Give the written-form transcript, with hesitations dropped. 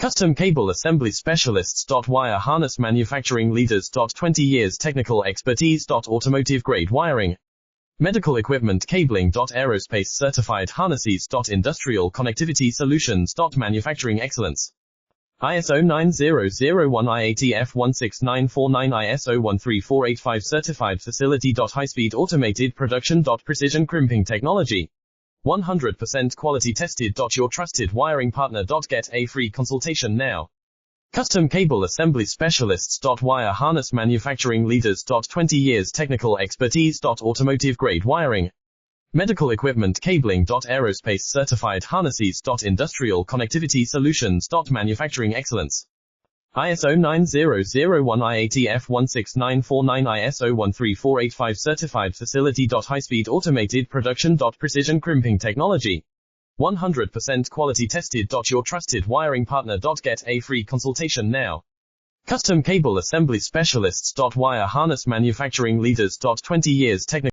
Custom cable assembly specialists. Wire harness manufacturing leaders. 20 years technical expertise. Automotive grade wiring, medical equipment cabling. Aerospace certified harnesses. Industrial connectivity solutions. Manufacturing excellence. ISO 9001 IATF 16949 ISO 13485 certified facility. High-speed automated production. Precision crimping technology. 100% quality tested. Your trusted wiring partner. Get a free consultation now. Custom cable assembly specialists. Wire harness manufacturing leaders. 20 years technical expertise. Automotive grade wiring, medical equipment cabling. Aerospace certified harnesses. Industrial connectivity solutions. Manufacturing excellence. ISO 9001 IATF 16949 ISO 13485 certified facility. High-speed automated production. Precision crimping technology. 100% quality tested. Your trusted wiring partner. Get a free consultation now. Custom cable assembly specialists. Wire harness manufacturing leaders. 20 years technical